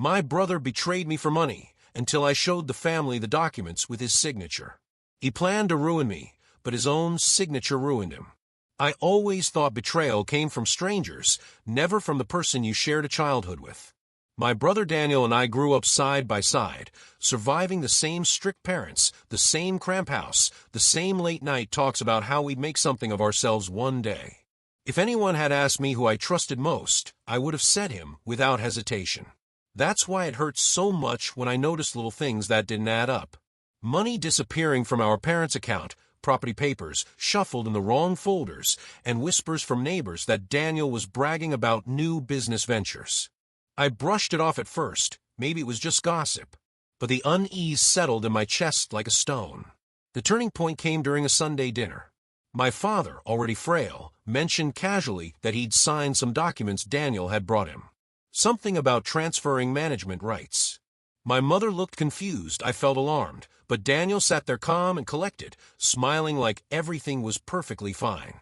My brother betrayed me for money until I showed the family the documents with his signature. He planned to ruin me, but his own signature ruined him. I always thought betrayal came from strangers, never from the person you shared a childhood with. My brother Daniel and I grew up side by side, surviving the same strict parents, the same cramped house, the same late-night talks about how we'd make something of ourselves one day. If anyone had asked me who I trusted most, I would have said him without hesitation. That's why it hurts so much when I noticed little things that didn't add up. Money disappearing from our parents' account, property papers shuffled in the wrong folders, and whispers from neighbors that Daniel was bragging about new business ventures. I brushed it off at first, maybe it was just gossip, but the unease settled in my chest like a stone. The turning point came during a Sunday dinner. My father, already frail, mentioned casually that he'd signed some documents Daniel had brought him. Something about transferring management rights. My mother looked confused. I felt alarmed, but Daniel sat there calm and collected, smiling like everything was perfectly fine.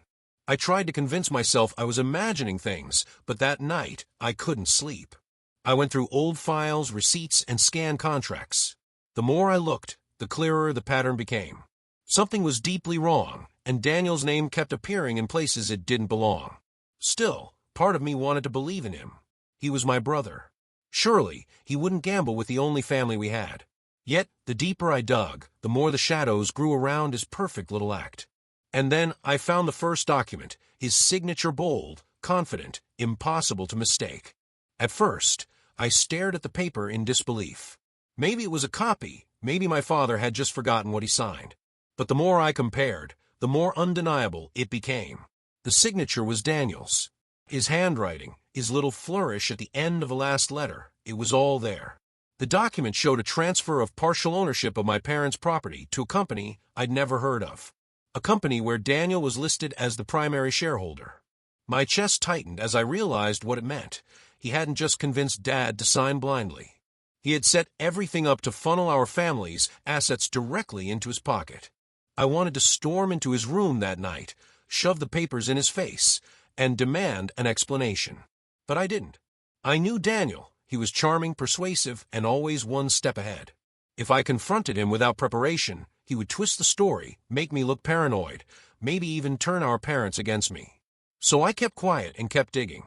I tried to convince myself I was imagining things, but that night I couldn't sleep. I went through old files, receipts, and scanned contracts. The more I looked, the clearer the pattern became. Something was deeply wrong, and Daniel's name kept appearing in places it didn't belong. Still, part of me wanted to believe in him. He was my brother. Surely, he wouldn't gamble with the only family we had. Yet, the deeper I dug, the more the shadows grew around his perfect little act. And then I found the first document, his signature bold, confident, impossible to mistake. At first, I stared at the paper in disbelief. Maybe it was a copy, maybe my father had just forgotten what he signed. But the more I compared, the more undeniable it became. The signature was Daniel's. His handwriting, his little flourish at the end of the last letter, it was all there. The document showed a transfer of partial ownership of my parents' property to a company I'd never heard of. A company where Daniel was listed as the primary shareholder. My chest tightened as I realized what it meant. He hadn't just convinced Dad to sign blindly. He had set everything up to funnel our family's assets directly into his pocket. I wanted to storm into his room that night, shove the papers in his face, and demand an explanation. But I didn't. I knew Daniel. He was charming, persuasive, and always one step ahead. If I confronted him without preparation, he would twist the story, make me look paranoid, maybe even turn our parents against me. So I kept quiet and kept digging.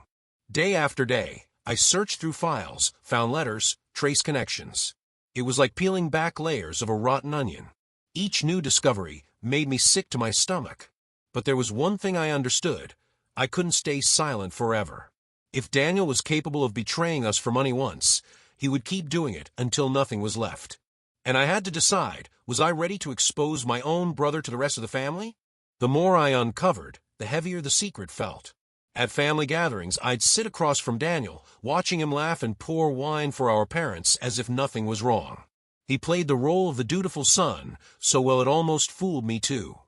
Day after day, I searched through files, found letters, traced connections. It was like peeling back layers of a rotten onion. Each new discovery made me sick to my stomach. But there was one thing I understood. I couldn't stay silent forever. If Daniel was capable of betraying us for money once, he would keep doing it until nothing was left. And I had to decide, was I ready to expose my own brother to the rest of the family? The more I uncovered, the heavier the secret felt. At family gatherings, I'd sit across from Daniel, watching him laugh and pour wine for our parents as if nothing was wrong. He played the role of the dutiful son, so well it almost fooled me too.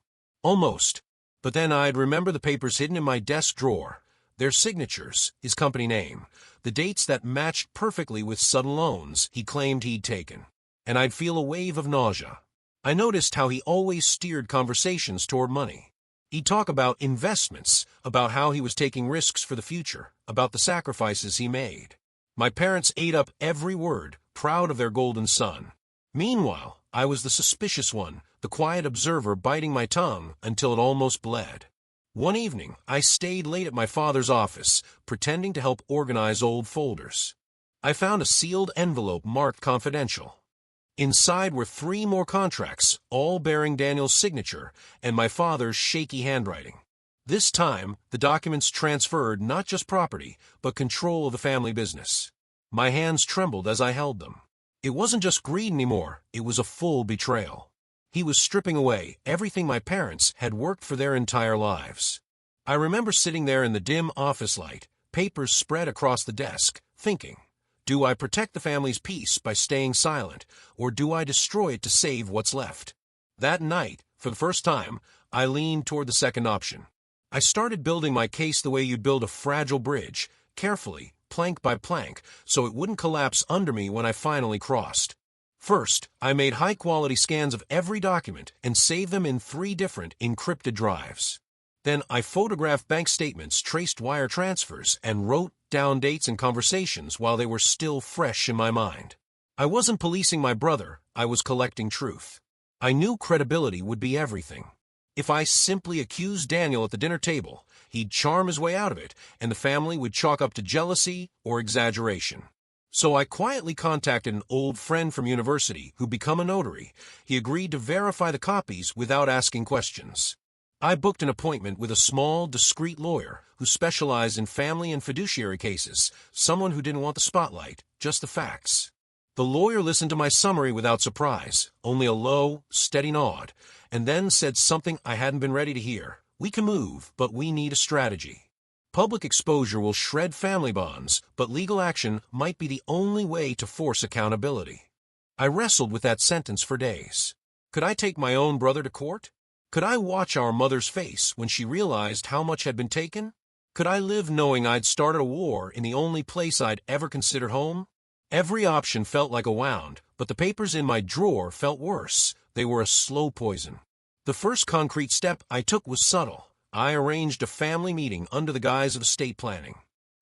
Almost. But then I'd remember the papers hidden in my desk drawer, their signatures, his company name, the dates that matched perfectly with sudden loans he claimed he'd taken. And I'd feel a wave of nausea. I noticed how he always steered conversations toward money. He'd talk about investments, about how he was taking risks for the future, about the sacrifices he made. My parents ate up every word, proud of their golden son. Meanwhile, I was the suspicious one, the quiet observer biting my tongue until it almost bled. One evening, I stayed late at my father's office, pretending to help organize old folders. I found a sealed envelope marked confidential. Inside were 3 more contracts, all bearing Daniel's signature and my father's shaky handwriting. This time, the documents transferred not just property, but control of the family business. My hands trembled as I held them. It wasn't just greed anymore, it was a full betrayal. He was stripping away everything my parents had worked for their entire lives. I remember sitting there in the dim office light, papers spread across the desk, thinking, do I protect the family's peace by staying silent, or do I destroy it to save what's left? That night, for the first time, I leaned toward the second option. I started building my case the way you'd build a fragile bridge, carefully, plank by plank, so it wouldn't collapse under me when I finally crossed. First, I made high-quality scans of every document and saved them in 3 different encrypted drives. Then I photographed bank statements, traced wire transfers, and wrote down dates and conversations while they were still fresh in my mind. I wasn't policing my brother, I was collecting truth. I knew credibility would be everything. If I simply accused Daniel at the dinner table, he'd charm his way out of it, and the family would chalk up to jealousy or exaggeration. So I quietly contacted an old friend from university who'd become a notary. He agreed to verify the copies without asking questions. I booked an appointment with a small, discreet lawyer who specialized in family and fiduciary cases, someone who didn't want the spotlight, just the facts. The lawyer listened to my summary without surprise, only a low, steady nod, and then said something I hadn't been ready to hear. We can move, but we need a strategy. Public exposure will shred family bonds, but legal action might be the only way to force accountability. I wrestled with that sentence for days. Could I take my own brother to court? Could I watch our mother's face when she realized how much had been taken? Could I live knowing I'd started a war in the only place I'd ever considered home? Every option felt like a wound, but the papers in my drawer felt worse. They were a slow poison. The first concrete step I took was subtle. I arranged a family meeting under the guise of estate planning.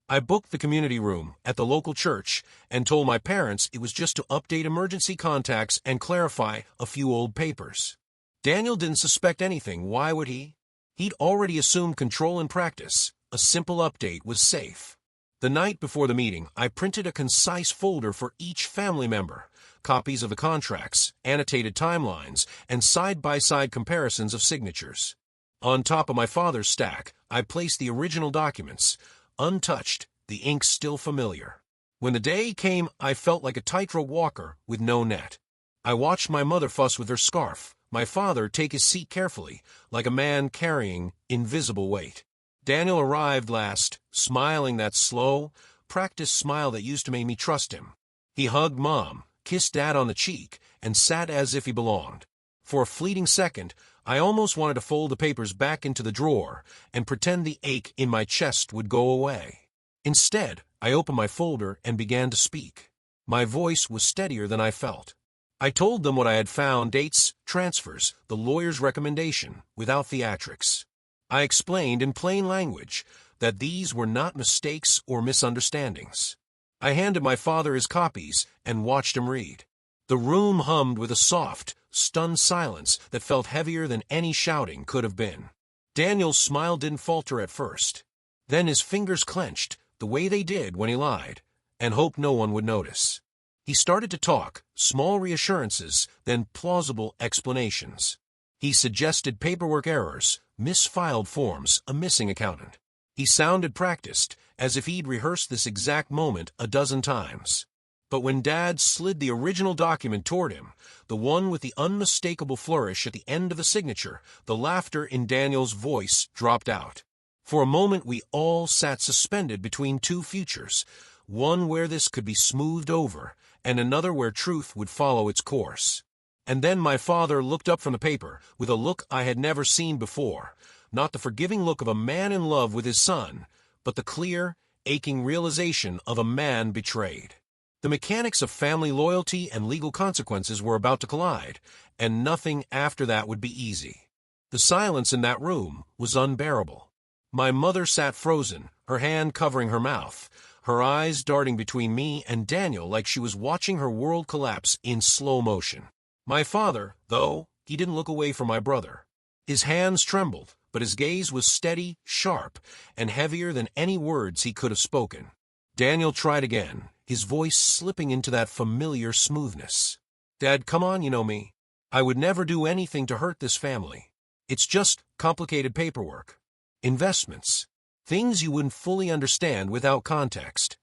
I booked the community room at the local church and told my parents it was just to update emergency contacts and clarify a few old papers. Daniel didn't suspect anything. Why would he? He'd already assumed control in practice. A simple update was safe. The night before the meeting, I printed a concise folder for each family member, copies of the contracts, annotated timelines, and side-by-side comparisons of signatures. On top of my father's stack, I placed the original documents, untouched, the ink still familiar. When the day came, I felt like a tightrope walker with no net. I watched my mother fuss with her scarf, my father take his seat carefully, like a man carrying invisible weight. Daniel arrived last, smiling that slow, practiced smile that used to make me trust him. He hugged Mom, kissed Dad on the cheek, and sat as if he belonged. For a fleeting second, I almost wanted to fold the papers back into the drawer and pretend the ache in my chest would go away. Instead, I opened my folder and began to speak. My voice was steadier than I felt. I told them what I had found, dates, transfers, the lawyer's recommendation, without theatrics. I explained in plain language that these were not mistakes or misunderstandings. I handed my father his copies and watched him read. The room hummed with a soft, stunned silence that felt heavier than any shouting could have been. Daniel's smile didn't falter at first. Then his fingers clenched, the way they did when he lied, and hoped no one would notice. He started to talk, small reassurances, then plausible explanations. He suggested paperwork errors, misfiled forms, a missing accountant. He sounded practiced, as if he'd rehearsed this exact moment a dozen times. But when Dad slid the original document toward him, the one with the unmistakable flourish at the end of the signature, the laughter in Daniel's voice dropped out. For a moment we all sat suspended between two futures, one where this could be smoothed over, and another where truth would follow its course. And then my father looked up from the paper with a look I had never seen before, not the forgiving look of a man in love with his son, but the clear, aching realization of a man betrayed. The mechanics of family loyalty and legal consequences were about to collide, and nothing after that would be easy. The silence in that room was unbearable. My mother sat frozen, her hand covering her mouth, her eyes darting between me and Daniel like she was watching her world collapse in slow motion. My father, though, he didn't look away from my brother. His hands trembled, but his gaze was steady, sharp, and heavier than any words he could have spoken. Daniel tried again, his voice slipping into that familiar smoothness. Dad, come on, you know me. I would never do anything to hurt this family. It's just complicated paperwork. Investments. Things you wouldn't fully understand without context.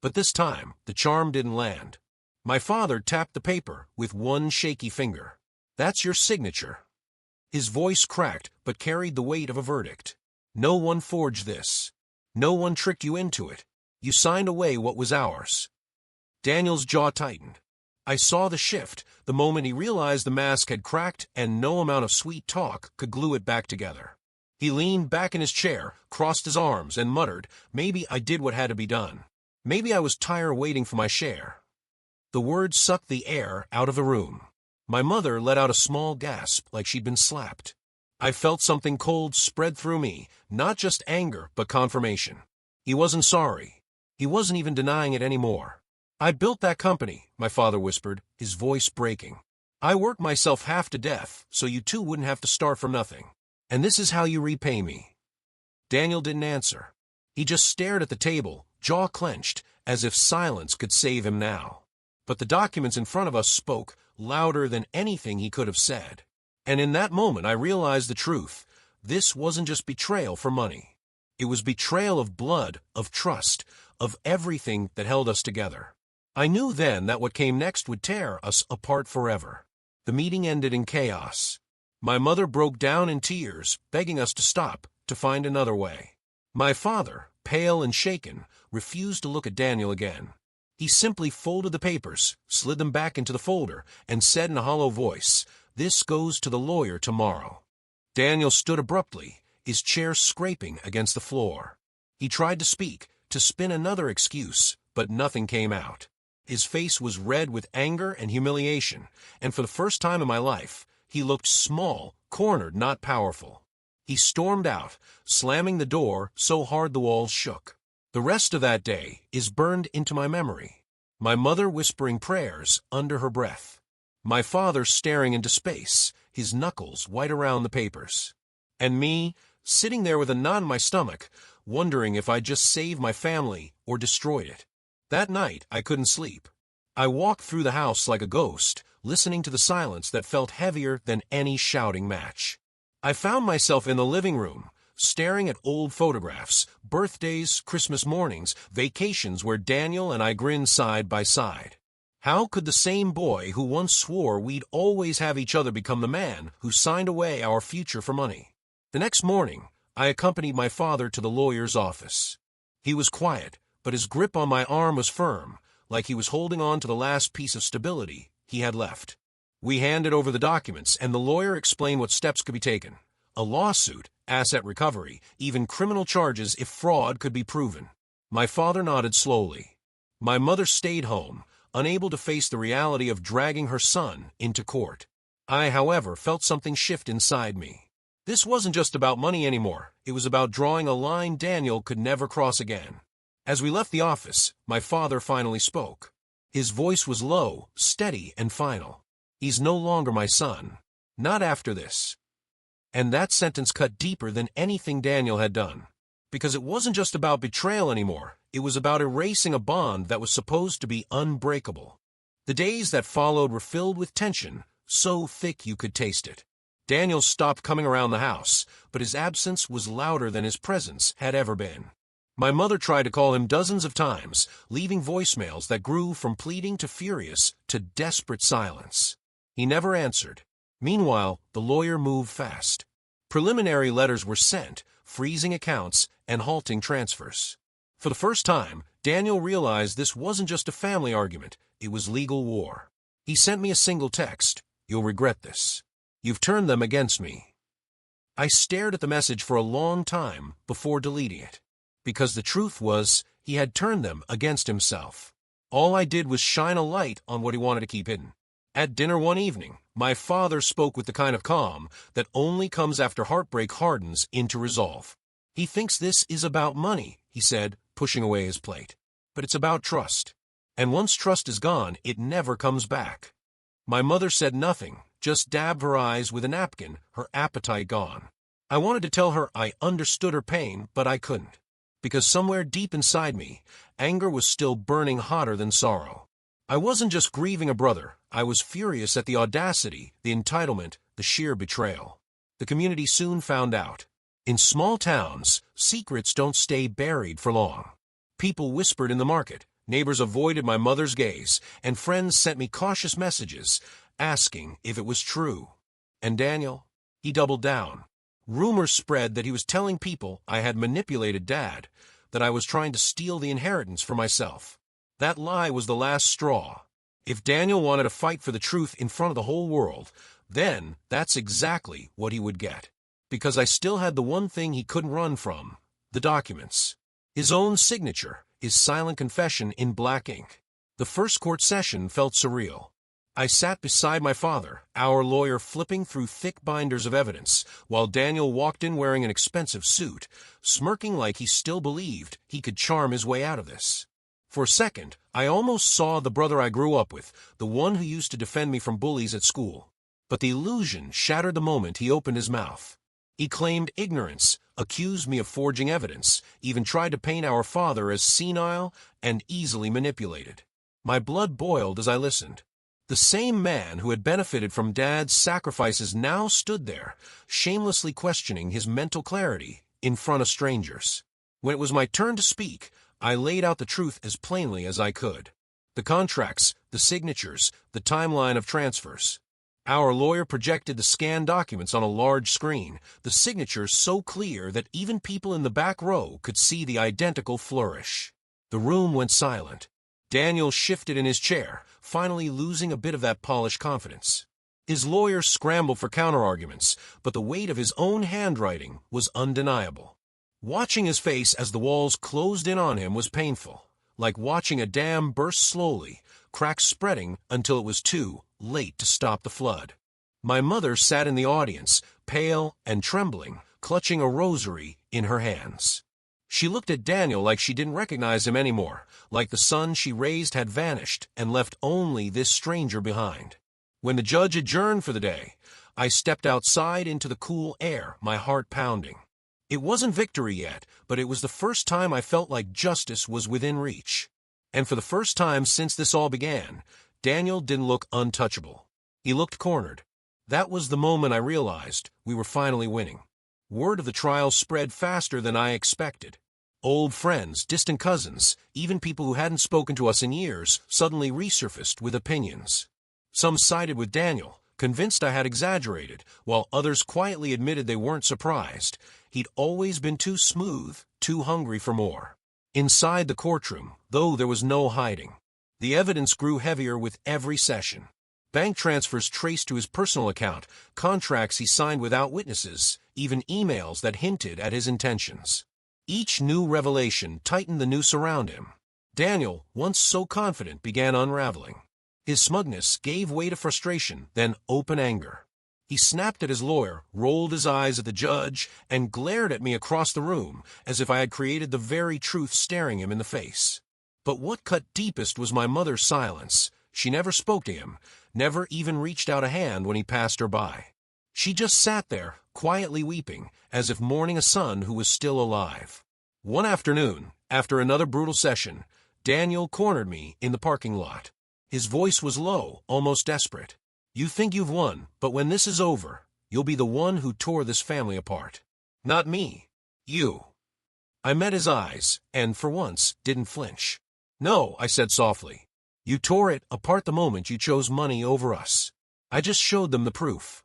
But this time, the charm didn't land. My father tapped the paper with one shaky finger. That's your signature. His voice cracked but carried the weight of a verdict. No one forged this. No one tricked you into it. You signed away what was ours. Daniel's jaw tightened. I saw the shift the moment he realized the mask had cracked and no amount of sweet talk could glue it back together. He leaned back in his chair, crossed his arms, and muttered, maybe I did what had to be done. Maybe I was tired waiting for my share. The words sucked the air out of the room. My mother let out a small gasp like she'd been slapped. I felt something cold spread through me, not just anger, but confirmation. He wasn't sorry. He wasn't even denying it anymore. "I built that company," my father whispered, his voice breaking. "I worked myself half to death so you two wouldn't have to start from nothing. And this is how you repay me." Daniel didn't answer. He just stared at the table, jaw clenched, as if silence could save him now. But the documents in front of us spoke louder than anything he could have said. And in that moment I realized the truth. This wasn't just betrayal for money. It was betrayal of blood, of trust, of everything that held us together. I knew then that what came next would tear us apart forever. The meeting ended in chaos. My mother broke down in tears, begging us to stop, to find another way. My father, pale and shaken, refused to look at Daniel again. He simply folded the papers, slid them back into the folder, and said in a hollow voice, "This goes to the lawyer tomorrow." Daniel stood abruptly, his chair scraping against the floor. He tried to speak, to spin another excuse, but nothing came out. His face was red with anger and humiliation, and for the first time in my life, he looked small, cornered, not powerful. He stormed out, slamming the door so hard the walls shook. The rest of that day is burned into my memory. My mother whispering prayers under her breath. My father staring into space, his knuckles white around the papers. And me, sitting there with a knot in my stomach, wondering if I'd just saved my family or destroyed it. That night, I couldn't sleep. I walked through the house like a ghost, listening to the silence that felt heavier than any shouting match. I found myself in the living room, staring at old photographs, birthdays, Christmas mornings, vacations where Daniel and I grinned side by side. How could the same boy who once swore we'd always have each other become the man who signed away our future for money? The next morning, I accompanied my father to the lawyer's office. He was quiet, but his grip on my arm was firm, like he was holding on to the last piece of stability he had left. We handed over the documents, and the lawyer explained what steps could be taken. A lawsuit, asset recovery, even criminal charges if fraud could be proven. My father nodded slowly. My mother stayed home, unable to face the reality of dragging her son into court. I, however, felt something shift inside me. This wasn't just about money anymore. It was about drawing a line Daniel could never cross again. As we left the office, my father finally spoke. His voice was low, steady, and final. "He's no longer my son. Not after this." And that sentence cut deeper than anything Daniel had done. Because it wasn't just about betrayal anymore. It was about erasing a bond that was supposed to be unbreakable. The days that followed were filled with tension, so thick you could taste it. Daniel stopped coming around the house, but his absence was louder than his presence had ever been. My mother tried to call him dozens of times, leaving voicemails that grew from pleading to furious to desperate silence. He never answered. Meanwhile, the lawyer moved fast. Preliminary letters were sent, freezing accounts and halting transfers. For the first time, Daniel realized this wasn't just a family argument, it was legal war. He sent me a single text, "You'll regret this. You've turned them against me." I stared at the message for a long time before deleting it. Because the truth was, he had turned them against himself. All I did was shine a light on what he wanted to keep hidden. At dinner one evening, my father spoke with the kind of calm that only comes after heartbreak hardens into resolve. "He thinks this is about money," he said, pushing away his plate. "But it's about trust. And once trust is gone, it never comes back." My mother said nothing, just dabbed her eyes with a napkin, her appetite gone. I wanted to tell her I understood her pain, but I couldn't. Because somewhere deep inside me, anger was still burning hotter than sorrow. I wasn't just grieving a brother, I was furious at the audacity, the entitlement, the sheer betrayal. The community soon found out. In small towns, secrets don't stay buried for long. People whispered in the market, neighbors avoided my mother's gaze, and friends sent me cautious messages, asking if it was true. And Daniel? He doubled down. Rumors spread that he was telling people I had manipulated Dad, that I was trying to steal the inheritance for myself. That lie was the last straw. If Daniel wanted to fight for the truth in front of the whole world, then that's exactly what he would get. Because I still had the one thing he couldn't run from, the documents. His own signature, his silent confession in black ink. The first court session felt surreal. I sat beside my father, our lawyer flipping through thick binders of evidence, while Daniel walked in wearing an expensive suit, smirking like he still believed he could charm his way out of this. For a second, I almost saw the brother I grew up with, the one who used to defend me from bullies at school. But the illusion shattered the moment he opened his mouth. He claimed ignorance, accused me of forging evidence, even tried to paint our father as senile and easily manipulated. My blood boiled as I listened. The same man who had benefited from Dad's sacrifices now stood there, shamelessly questioning his mental clarity in front of strangers. When it was my turn to speak, I laid out the truth as plainly as I could. The contracts, the signatures, the timeline of transfers. Our lawyer projected the scanned documents on a large screen, the signatures so clear that even people in the back row could see the identical flourish. The room went silent. Daniel shifted in his chair, finally losing a bit of that polished confidence. His lawyer scrambled for counterarguments, but the weight of his own handwriting was undeniable. Watching his face as the walls closed in on him was painful, like watching a dam burst slowly, cracks spreading until it was too late to stop the flood. My mother sat in the audience, pale and trembling, clutching a rosary in her hands. She looked at Daniel like she didn't recognize him anymore, like the son she raised had vanished and left only this stranger behind. When the judge adjourned for the day, I stepped outside into the cool air, my heart pounding. It wasn't victory yet, but it was the first time I felt like justice was within reach. And for the first time since this all began, Daniel didn't look untouchable. He looked cornered. That was the moment I realized we were finally winning. Word of the trial spread faster than I expected. Old friends, distant cousins, even people who hadn't spoken to us in years suddenly resurfaced with opinions. Some sided with Daniel, convinced I had exaggerated, while others quietly admitted they weren't surprised. He'd always been too smooth, too hungry for more. Inside the courtroom, though, there was no hiding. The evidence grew heavier with every session. Bank transfers traced to his personal account, contracts he signed without witnesses, even emails that hinted at his intentions. Each new revelation tightened the noose around him. Daniel, once so confident, began unraveling. His smugness gave way to frustration, then open anger. He snapped at his lawyer, rolled his eyes at the judge, and glared at me across the room, as if I had created the very truth staring him in the face. But what cut deepest was my mother's silence. She never spoke to him, never even reached out a hand when he passed her by. She just sat there, quietly weeping, as if mourning a son who was still alive. One afternoon, after another brutal session, Daniel cornered me in the parking lot. His voice was low, almost desperate. "You think you've won, but when this is over, you'll be the one who tore this family apart. Not me. You." I met his eyes, and for once, didn't flinch. "No," I said softly. "You tore it apart the moment you chose money over us. I just showed them the proof."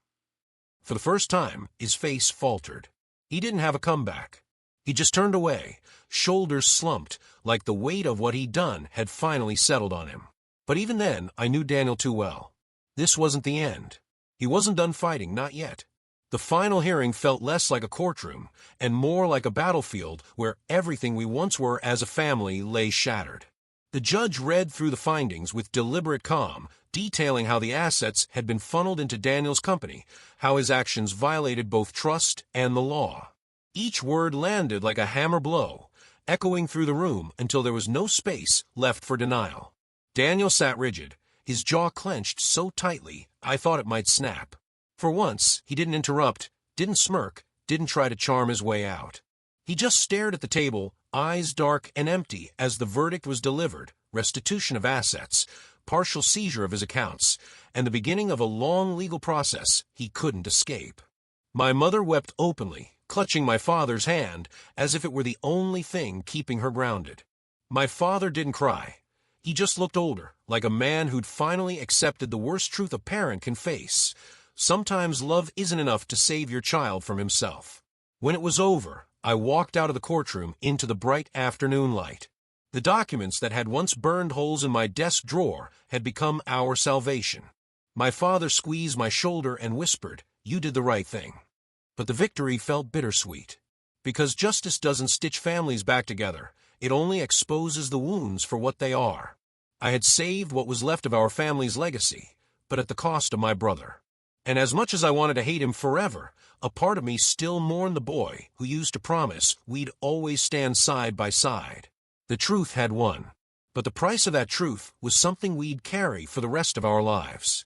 For the first time, his face faltered. He didn't have a comeback. He just turned away, shoulders slumped, like the weight of what he'd done had finally settled on him. But even then, I knew Daniel too well. This wasn't the end. He wasn't done fighting, not yet. The final hearing felt less like a courtroom, and more like a battlefield where everything we once were as a family lay shattered. The judge read through the findings with deliberate calm, detailing how the assets had been funneled into Daniel's company, how his actions violated both trust and the law. Each word landed like a hammer blow, echoing through the room until there was no space left for denial. Daniel sat rigid, his jaw clenched so tightly I thought it might snap. For once, he didn't interrupt, didn't smirk, didn't try to charm his way out. He just stared at the table, eyes dark and empty as the verdict was delivered, restitution of assets, partial seizure of his accounts, and the beginning of a long legal process he couldn't escape. My mother wept openly, clutching my father's hand as if it were the only thing keeping her grounded. My father didn't cry. He just looked older, like a man who'd finally accepted the worst truth a parent can face. Sometimes love isn't enough to save your child from himself. When it was over, I walked out of the courtroom into the bright afternoon light. The documents that had once burned holes in my desk drawer had become our salvation. My father squeezed my shoulder and whispered, "You did the right thing." But the victory felt bittersweet. Because justice doesn't stitch families back together, it only exposes the wounds for what they are. I had saved what was left of our family's legacy, but at the cost of my brother. And as much as I wanted to hate him forever, a part of me still mourned the boy who used to promise we'd always stand side by side. The truth had won. But the price of that truth was something we'd carry for the rest of our lives.